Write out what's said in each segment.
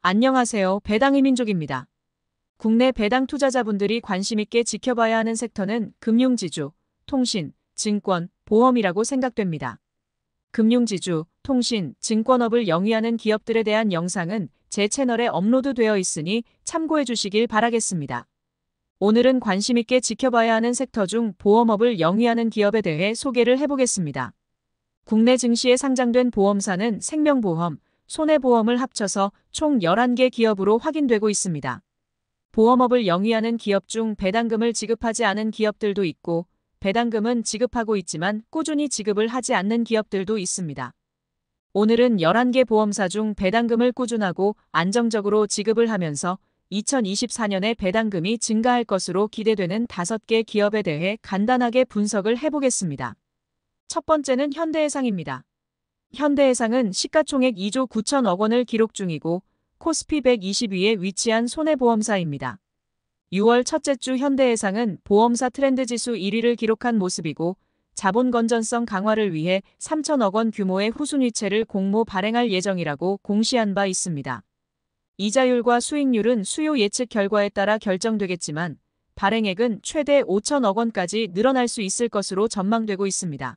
안녕하세요. 배당의 민족입니다. 국내 배당 투자자분들이 관심있게 지켜봐야 하는 섹터는 금융지주, 통신, 증권, 보험이라고 생각됩니다. 금융지주, 통신, 증권업을 영위하는 기업들에 대한 영상은 제 채널에 업로드되어 있으니 참고해 주시길 바라겠습니다. 오늘은 관심있게 지켜봐야 하는 섹터 중 보험업을 영위하는 기업에 대해 소개를 해보겠습니다. 국내 증시에 상장된 보험사는 생명보험, 손해보험을 합쳐서 총 11개 기업으로 확인되고 있습니다. 보험업을 영위하는 기업 중 배당금을 지급하지 않은 기업들도 있고, 배당금은 지급하고 있지만 꾸준히 지급을 하지 않는 기업들도 있습니다. 오늘은 11개 보험사 중 배당금을 꾸준하고 안정적으로 지급을 하면서 2024년에 배당금이 증가할 것으로 기대되는 5개 기업에 대해 간단하게 분석을 해보겠습니다. 첫 번째는 현대해상입니다. 현대해상은 시가총액 2조 9천억 원을 기록 중이고 코스피 120위에 위치한 손해보험사입니다. 6월 첫째 주 현대해상은 보험사 트렌드지수 1위를 기록한 모습이고 자본 건전성 강화를 위해 3천억 원 규모의 후순위채를 공모 발행할 예정이라고 공시한 바 있습니다. 이자율과 수익률은 수요 예측 결과에 따라 결정되겠지만 발행액은 최대 5천억 원까지 늘어날 수 있을 것으로 전망되고 있습니다.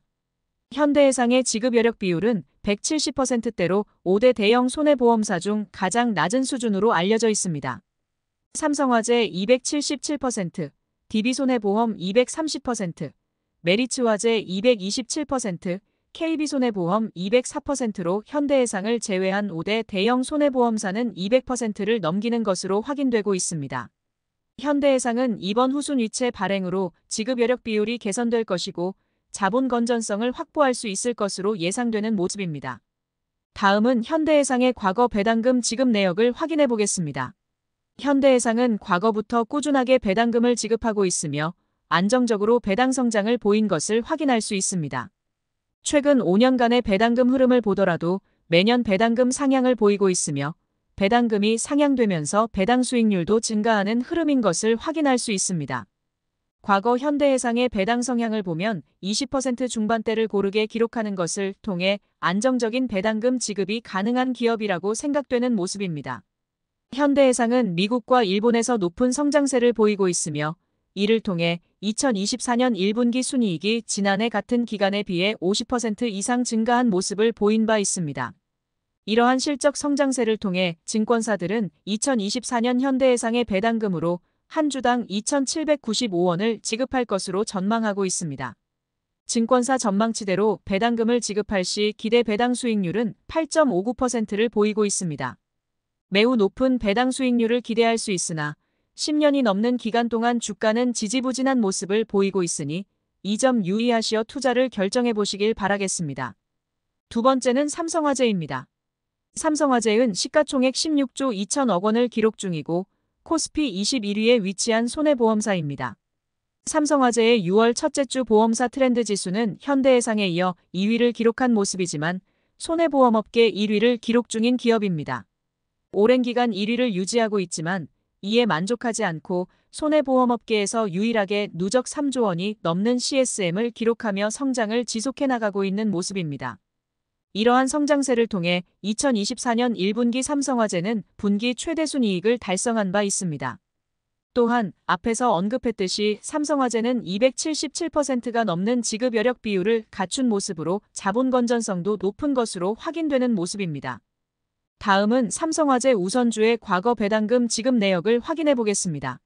현대해상의 지급 여력 비율은 170%대로 5대 대형 손해보험사 중 가장 낮은 수준으로 알려져 있습니다. 삼성화재 277%, DB손해보험 230%, 메리츠화재 227%, KB손해보험 204%로 현대해상을 제외한 5대 대형 손해보험사는 200%를 넘기는 것으로 확인되고 있습니다. 현대해상은 이번 후순위채 발행으로 지급 여력 비율이 개선될 것이고 자본 건전성을 확보할 수 있을 것으로 예상되는 모습입니다. 다음은 현대해상의 과거 배당금 지급 내역을 확인해 보겠습니다. 현대해상은 과거부터 꾸준하게 배당금을 지급하고 있으며 안정적으로 배당 성장을 보인 것을 확인할 수 있습니다. 최근 5년간의 배당금 흐름을 보더라도 매년 배당금 상향을 보이고 있으며 배당금이 상향되면서 배당 수익률도 증가하는 흐름인 것을 확인할 수 있습니다. 과거 현대해상의 배당 성향을 보면 20% 중반대를 고르게 기록하는 것을 통해 안정적인 배당금 지급이 가능한 기업이라고 생각되는 모습입니다. 현대해상은 미국과 일본에서 높은 성장세를 보이고 있으며 이를 통해 2024년 1분기 순이익이 지난해 같은 기간에 비해 50% 이상 증가한 모습을 보인 바 있습니다. 이러한 실적 성장세를 통해 증권사들은 2024년 현대해상의 배당금으로 한 주당 2,795원을 지급할 것으로 전망하고 있습니다. 증권사 전망치대로 배당금을 지급할 시 기대 배당 수익률은 8.59%를 보이고 있습니다. 매우 높은 배당 수익률을 기대할 수 있으나 10년이 넘는 기간 동안 주가는 지지부진한 모습을 보이고 있으니 이 점 유의하시어 투자를 결정해 보시길 바라겠습니다. 두 번째는 삼성화재입니다. 삼성화재는 시가총액 16조 2천억 원을 기록 중이고 코스피 21위에 위치한 손해보험사입니다. 삼성화재의 6월 첫째 주 보험사 트렌드 지수는 현대해상에 이어 2위를 기록한 모습이지만 손해보험업계 1위를 기록 중인 기업입니다. 오랜 기간 1위를 유지하고 있지만 이에 만족하지 않고 손해보험업계에서 유일하게 누적 3조 원이 넘는 CSM을 기록하며 성장을 지속해 나가고 있는 모습입니다. 이러한 성장세를 통해 2024년 1분기 삼성화재는 분기 최대 순이익을 달성한 바 있습니다. 또한 앞에서 언급했듯이 삼성화재는 277%가 넘는 지급 여력 비율을 갖춘 모습으로 자본 건전성도 높은 것으로 확인되는 모습입니다. 다음은 삼성화재 우선주의 과거 배당금 지급 내역을 확인해 보겠습니다.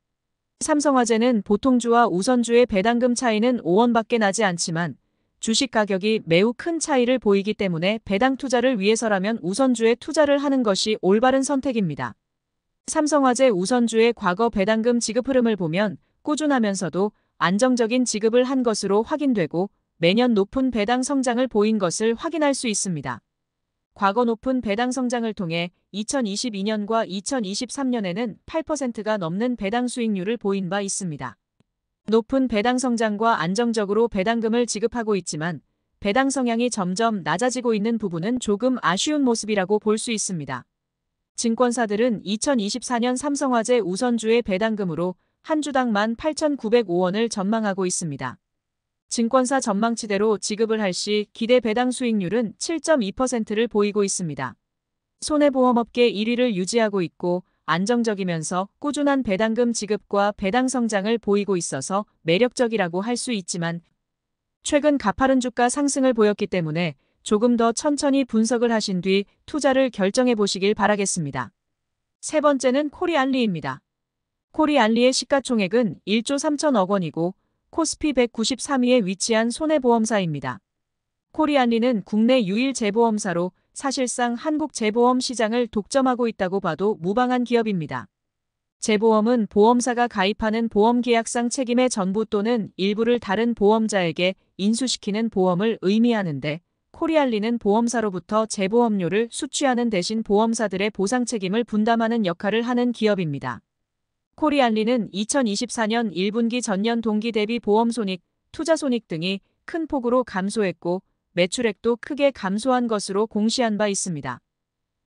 삼성화재는 보통주와 우선주의 배당금 차이는 5원밖에 나지 않지만 주식 가격이 매우 큰 차이를 보이기 때문에 배당 투자를 위해서라면 우선주에 투자를 하는 것이 올바른 선택입니다. 삼성화재 우선주의 과거 배당금 지급 흐름을 보면 꾸준하면서도 안정적인 지급을 한 것으로 확인되고 매년 높은 배당 성장을 보인 것을 확인할 수 있습니다. 과거 높은 배당 성장을 통해 2022년과 2023년에는 8%가 넘는 배당 수익률을 보인 바 있습니다. 높은 배당 성장과 안정적으로 배당금을 지급하고 있지만 배당 성향이 점점 낮아지고 있는 부분은 조금 아쉬운 모습이라고 볼 수 있습니다. 증권사들은 2024년 삼성화재 우선주의 배당금으로 한 주당 18,905원을 전망하고 있습니다. 증권사 전망치대로 지급을 할 시 기대 배당 수익률은 7.2%를 보이고 있습니다. 손해보험업계 1위를 유지하고 있고 안정적이면서 꾸준한 배당금 지급과 배당 성장을 보이고 있어서 매력적이라고 할 수 있지만 최근 가파른 주가 상승을 보였기 때문에 조금 더 천천히 분석을 하신 뒤 투자를 결정해 보시길 바라겠습니다. 세 번째는 코리알리입니다. 코리알리의 시가총액은 1조 3천억 원이고 코스피 193위에 위치한 손해보험사입니다. 코리알리는 국내 유일 재보험사로 사실상 한국 재보험 시장을 독점하고 있다고 봐도 무방한 기업입니다. 재보험은 보험사가 가입하는 보험계약상 책임의 전부 또는 일부를 다른 보험자에게 인수시키는 보험을 의미하는데 코리알리는 보험사로부터 재보험료를 수취하는 대신 보험사들의 보상 책임을 분담하는 역할을 하는 기업입니다. 코리알리는 2024년 1분기 전년 동기 대비 보험 손익, 투자 손익 등이 큰 폭으로 감소했고 매출액도 크게 감소한 것으로 공시한 바 있습니다.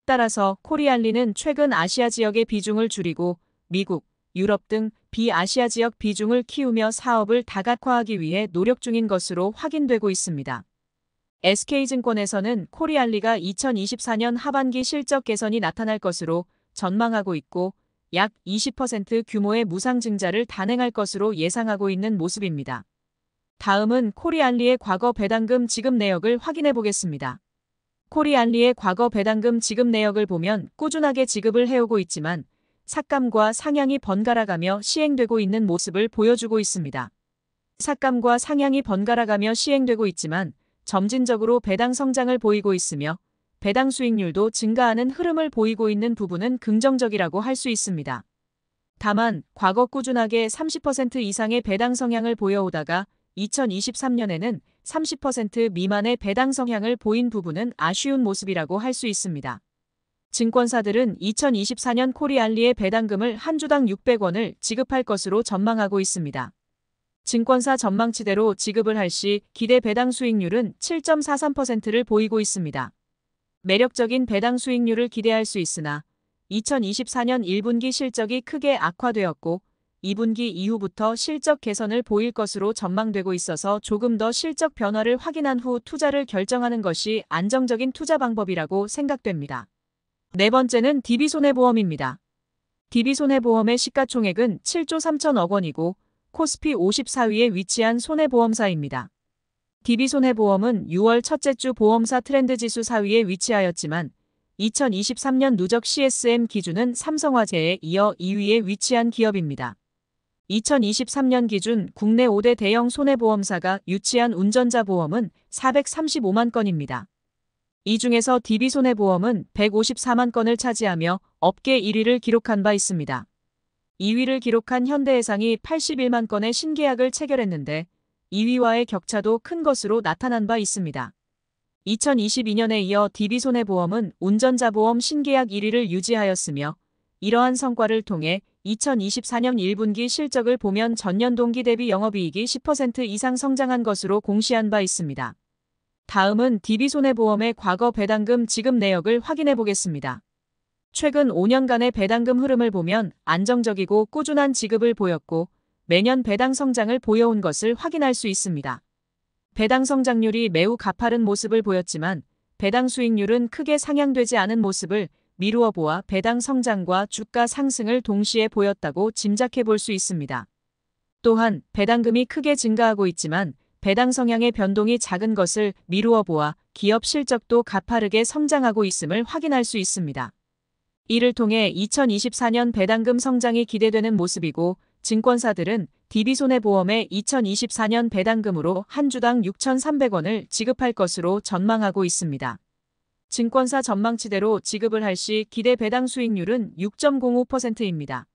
따라서 코리알리는 최근 아시아 지역의 비중을 줄이고 미국, 유럽 등 비아시아 지역 비중을 키우며 사업을 다각화하기 위해 노력 중인 것으로 확인되고 있습니다. SK증권에서는 코리알리가 2024년 하반기 실적 개선이 나타날 것으로 전망하고 있고 약 20% 규모의 무상증자를 단행할 것으로 예상하고 있는 모습입니다. 다음은 코리알리의 과거 배당금 지급 내역을 확인해 보겠습니다. 코리알리의 과거 배당금 지급 내역을 보면 꾸준하게 지급을 해오고 있지만 삭감과 상향이 번갈아가며 시행되고 있는 모습을 보여주고 있습니다. 삭감과 상향이 번갈아가며 시행되고 있지만 점진적으로 배당 성장을 보이고 있으며 배당 수익률도 증가하는 흐름을 보이고 있는 부분은 긍정적이라고 할 수 있습니다. 다만 과거 꾸준하게 30% 이상의 배당 성향을 보여오다가 2023년에는 30% 미만의 배당 성향을 보인 부분은 아쉬운 모습이라고 할 수 있습니다. 증권사들은 2024년 코리알리의 배당금을 한 주당 600원을 지급할 것으로 전망하고 있습니다. 증권사 전망치대로 지급을 할 시 기대 배당 수익률은 7.43%를 보이고 있습니다. 매력적인 배당 수익률을 기대할 수 있으나 2024년 1분기 실적이 크게 악화되었고 2분기 이후부터 실적 개선을 보일 것으로 전망되고 있어서 조금 더 실적 변화를 확인한 후 투자를 결정하는 것이 안정적인 투자 방법이라고 생각됩니다. 네 번째는 DB손해보험입니다. DB손해보험의 시가총액은 7조 3천억 원이고 코스피 54위에 위치한 손해보험사입니다. DB손해보험은 6월 첫째 주 보험사 트렌드지수 4위에 위치하였지만 2023년 누적 CSM 기준은 삼성화재에 이어 2위에 위치한 기업입니다. 2023년 기준 국내 5대 대형 손해보험사가 유치한 운전자 보험은 435만 건입니다. 이 중에서 DB손해보험은 154만 건을 차지하며 업계 1위를 기록한 바 있습니다. 2위를 기록한 현대해상이 81만 건의 신계약을 체결했는데 2위와의 격차도 큰 것으로 나타난 바 있습니다. 2022년에 이어 DB손해보험은 운전자 보험 신계약 1위를 유지하였으며 이러한 성과를 통해 2024년 1분기 실적을 보면 전년 동기 대비 영업이익이 10% 이상 성장한 것으로 공시한 바 있습니다. 다음은 DB손해보험의 과거 배당금 지급 내역을 확인해 보겠습니다. 최근 5년간의 배당금 흐름을 보면 안정적이고 꾸준한 지급을 보였고 매년 배당 성장을 보여온 것을 확인할 수 있습니다. 배당 성장률이 매우 가파른 모습을 보였지만 배당 수익률은 크게 상향되지 않은 모습을 미루어 보아 배당 성장과 주가 상승을 동시에 보였다고 짐작해 볼 수 있습니다. 또한 배당금이 크게 증가하고 있지만 배당 성향의 변동이 작은 것을 미루어 보아 기업 실적도 가파르게 성장하고 있음을 확인할 수 있습니다. 이를 통해 2024년 배당금 성장이 기대되는 모습이고 증권사들은 DB손해보험의 2024년 배당금으로 한 주당 6,300원을 지급할 것으로 전망하고 있습니다. 증권사 전망치대로 지급을 할 시 기대 배당 수익률은 6.05%입니다.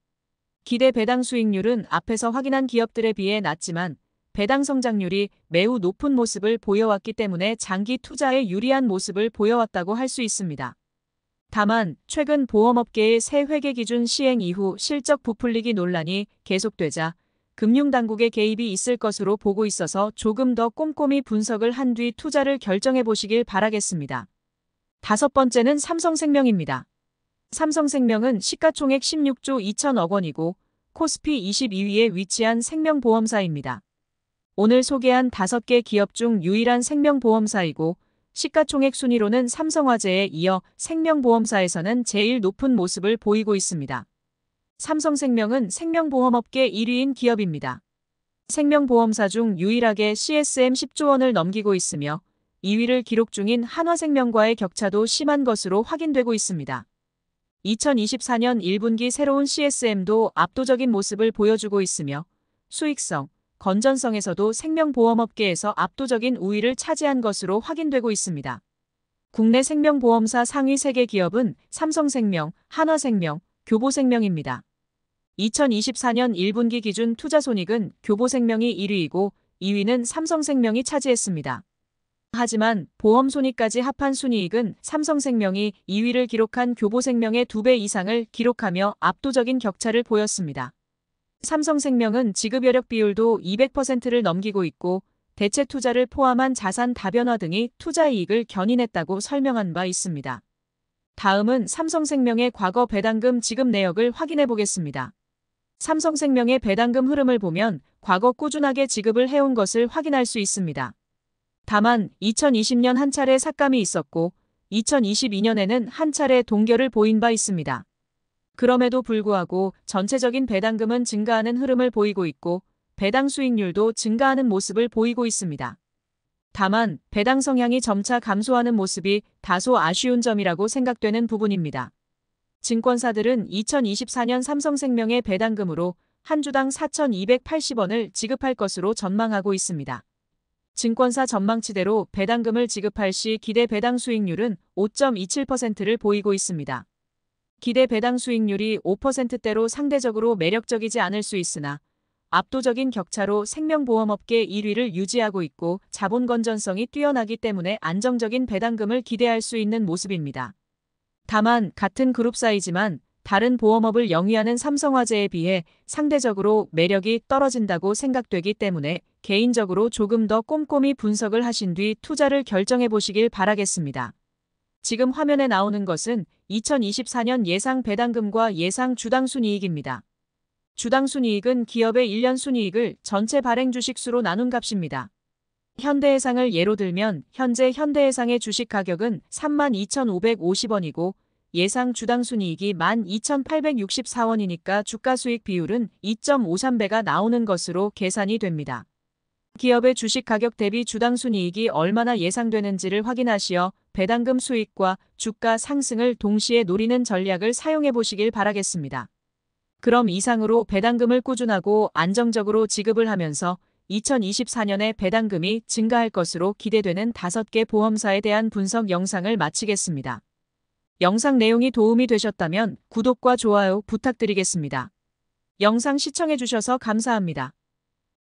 기대 배당 수익률은 앞에서 확인한 기업들에 비해 낮지만 배당 성장률이 매우 높은 모습을 보여왔기 때문에 장기 투자에 유리한 모습을 보여왔다고 할 수 있습니다. 다만 최근 보험업계의 새 회계 기준 시행 이후 실적 부풀리기 논란이 계속되자 금융당국의 개입이 있을 것으로 보고 있어서 조금 더 꼼꼼히 분석을 한 뒤 투자를 결정해 보시길 바라겠습니다. 다섯 번째는 삼성생명입니다. 삼성생명은 시가총액 16조 2천억 원이고 코스피 22위에 위치한 생명보험사입니다. 오늘 소개한 5개 기업 중 유일한 생명보험사이고 시가총액 순위로는 삼성화재에 이어 생명보험사에서는 제일 높은 모습을 보이고 있습니다. 삼성생명은 생명보험업계 1위인 기업입니다. 생명보험사 중 유일하게 CSM 10조 원을 넘기고 있으며 2위를 기록 중인 한화생명과의 격차도 심한 것으로 확인되고 있습니다. 2024년 1분기 새로운 CSM도 압도적인 모습을 보여주고 있으며 수익성, 건전성에서도 생명보험업계에서 압도적인 우위를 차지한 것으로 확인되고 있습니다. 국내 생명보험사 상위 3개 기업은 삼성생명, 한화생명, 교보생명입니다. 2024년 1분기 기준 투자손익은 교보생명이 1위이고 2위는 삼성생명이 차지했습니다. 하지만 보험손익까지 합한 순이익은 삼성생명이 2위를 기록한 교보생명의 2배 이상을 기록하며 압도적인 격차를 보였습니다. 삼성생명은 지급여력 비율도 200%를 넘기고 있고 대체 투자를 포함한 자산 다변화 등이 투자이익을 견인했다고 설명한 바 있습니다. 다음은 삼성생명의 과거 배당금 지급 내역을 확인해 보겠습니다. 삼성생명의 배당금 흐름을 보면 과거 꾸준하게 지급을 해온 것을 확인할 수 있습니다. 다만 2020년 한 차례 삭감이 있었고 2022년에는 한 차례 동결을 보인 바 있습니다. 그럼에도 불구하고 전체적인 배당금은 증가하는 흐름을 보이고 있고 배당 수익률도 증가하는 모습을 보이고 있습니다. 다만 배당 성향이 점차 감소하는 모습이 다소 아쉬운 점이라고 생각되는 부분입니다. 증권사들은 2024년 삼성생명의 배당금으로 한 주당 4,280원을 지급할 것으로 전망하고 있습니다. 증권사 전망치대로 배당금을 지급할 시 기대 배당 수익률은 5.27%를 보이고 있습니다. 기대 배당 수익률이 5%대로 상대적으로 매력적이지 않을 수 있으나 압도적인 격차로 생명보험업계 1위를 유지하고 있고 자본 건전성이 뛰어나기 때문에 안정적인 배당금을 기대할 수 있는 모습입니다. 다만 같은 그룹 사이지만 다른 보험업을 영위하는 삼성화재에 비해 상대적으로 매력이 떨어진다고 생각되기 때문에 개인적으로 조금 더 꼼꼼히 분석을 하신 뒤 투자를 결정해 보시길 바라겠습니다. 지금 화면에 나오는 것은 2024년 예상 배당금과 예상 주당 순이익입니다. 주당 순이익은 기업의 1년 순이익을 전체 발행 주식 수로 나눈 값입니다. 현대해상을 예로 들면 현재 현대해상의 주식 가격은 32,550원이고 예상 주당 순이익이 12,864원이니까 주가수익 비율은 2.53배가 나오는 것으로 계산이 됩니다. 기업의 주식 가격 대비 주당 순이익이 얼마나 예상되는지를 확인하시어 배당금 수익과 주가 상승을 동시에 노리는 전략을 사용해 보시길 바라겠습니다. 그럼 이상으로 배당금을 꾸준하고 안정적으로 지급을 하면서 2024년에 배당금이 증가할 것으로 기대되는 5개 보험사에 대한 분석 영상을 마치겠습니다. 영상 내용이 도움이 되셨다면 구독과 좋아요 부탁드리겠습니다. 영상 시청해 주셔서 감사합니다.